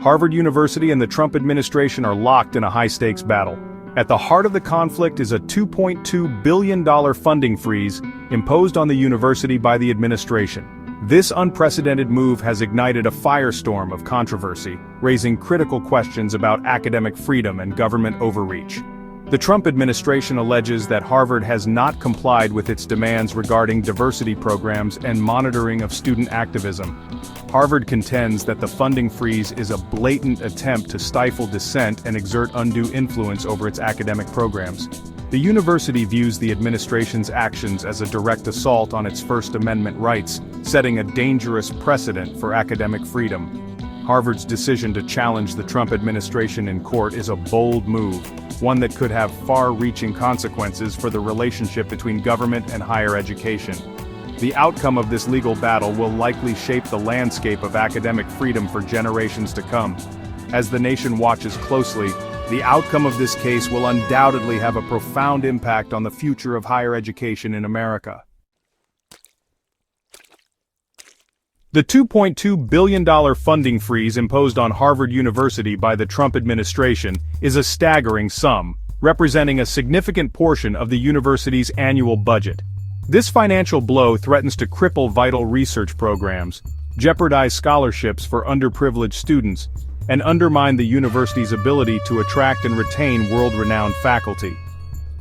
Harvard University and the Trump administration are locked in a high-stakes battle. At the heart of the conflict is a $2.2 billion funding freeze imposed on the university by the administration. This unprecedented move has ignited a firestorm of controversy, raising critical questions about academic freedom and government overreach. The Trump administration alleges that Harvard has not complied with its demands regarding diversity programs and monitoring of student activism. Harvard contends that the funding freeze is a blatant attempt to stifle dissent and exert undue influence over its academic programs. The university views the administration's actions as a direct assault on its First Amendment rights, setting a dangerous precedent for academic freedom. Harvard's decision to challenge the Trump administration in court is a bold move, one that could have far-reaching consequences for the relationship between government and higher education. The outcome of this legal battle will likely shape the landscape of academic freedom for generations to come. As the nation watches closely, the outcome of this case will undoubtedly have a profound impact on the future of higher education in America. The $2.2 billion funding freeze imposed on Harvard University by the Trump administration is a staggering sum, representing a significant portion of the university's annual budget. This financial blow threatens to cripple vital research programs, jeopardize scholarships for underprivileged students, and undermine the university's ability to attract and retain world-renowned faculty.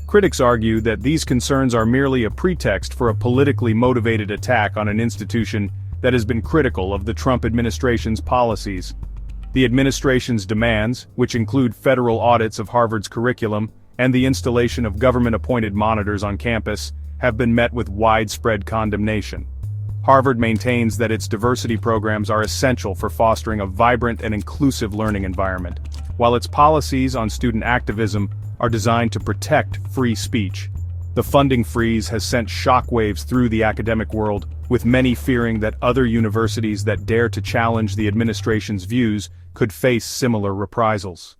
Critics argue that these concerns are merely a pretext for a politically motivated attack on an institution that has been critical of the Trump administration's policies. The administration's demands, which include federal audits of Harvard's curriculum and the installation of government-appointed monitors on campus, have been met with widespread condemnation. Harvard maintains that its diversity programs are essential for fostering a vibrant and inclusive learning environment, while its policies on student activism are designed to protect free speech. The funding freeze has sent shockwaves through the academic world, with many fearing that other universities that dare to challenge the administration's views could face similar reprisals.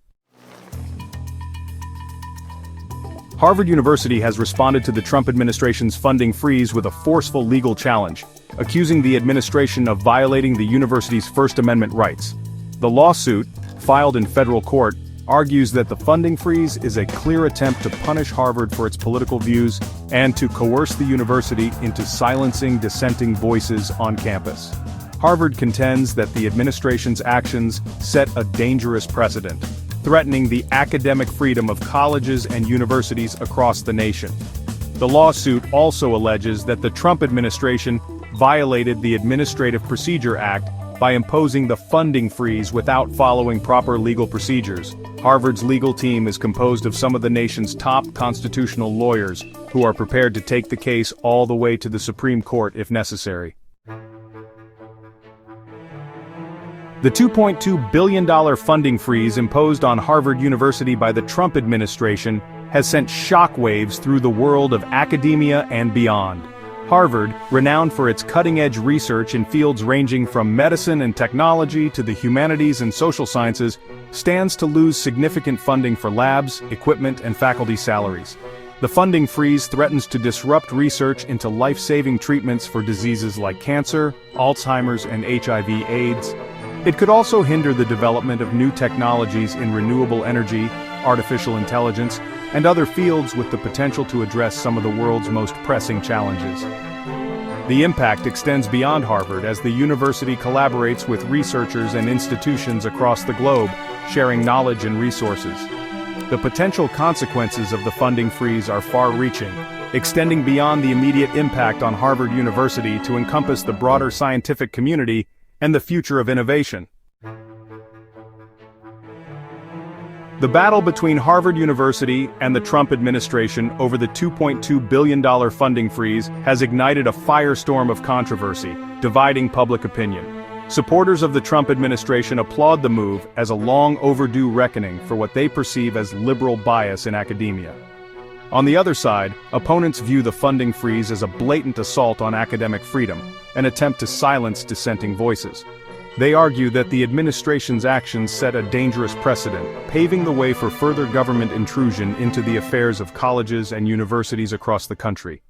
Harvard University has responded to the Trump administration's funding freeze with a forceful legal challenge, accusing the administration of violating the university's First Amendment rights. The lawsuit, filed in federal court, argues that the funding freeze is a clear attempt to punish Harvard for its political views and to coerce the university into silencing dissenting voices on campus. Harvard contends that the administration's actions set a dangerous precedent, threatening the academic freedom of colleges and universities across the nation. The lawsuit also alleges that the Trump administration violated the Administrative Procedure Act by imposing the funding freeze without following proper legal procedures. Harvard's legal team is composed of some of the nation's top constitutional lawyers, who are prepared to take the case all the way to the Supreme Court if necessary. The $2.2 billion funding freeze imposed on Harvard University by the Trump administration has sent shockwaves through the world of academia and beyond. Harvard, renowned for its cutting-edge research in fields ranging from medicine and technology to the humanities and social sciences, stands to lose significant funding for labs, equipment, and faculty salaries. The funding freeze threatens to disrupt research into life-saving treatments for diseases like cancer, Alzheimer's, and HIV/AIDS. It could also hinder the development of new technologies in renewable energy, artificial intelligence, and other fields with the potential to address some of the world's most pressing challenges. The impact extends beyond Harvard as the university collaborates with researchers and institutions across the globe, sharing knowledge and resources. The potential consequences of the funding freeze are far-reaching, extending beyond the immediate impact on Harvard University to encompass the broader scientific community and the future of innovation. The battle between Harvard University and the Trump administration over the $2.2 billion funding freeze has ignited a firestorm of controversy, dividing public opinion. Supporters of the Trump administration applaud the move as a long-overdue reckoning for what they perceive as liberal bias in academia. On the other side, opponents view the funding freeze as a blatant assault on academic freedom, an attempt to silence dissenting voices. They argue that the administration's actions set a dangerous precedent, paving the way for further government intrusion into the affairs of colleges and universities across the country.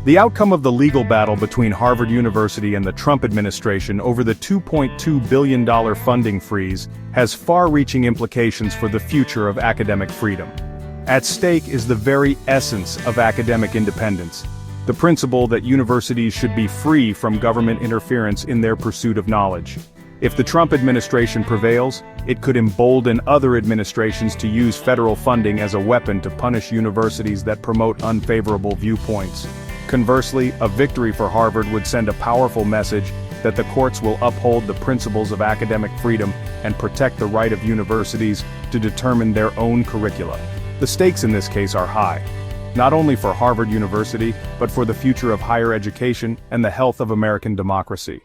The outcome of the legal battle between Harvard University and the Trump administration over the $2.2 billion funding freeze has far-reaching implications for the future of academic freedom. At stake is the very essence of academic independence, the principle that universities should be free from government interference in their pursuit of knowledge. If the Trump administration prevails, it could embolden other administrations to use federal funding as a weapon to punish universities that promote unfavorable viewpoints. Conversely, a victory for Harvard would send a powerful message that the courts will uphold the principles of academic freedom and protect the right of universities to determine their own curricula. The stakes in this case are high, not only for Harvard University, but for the future of higher education and the health of American democracy.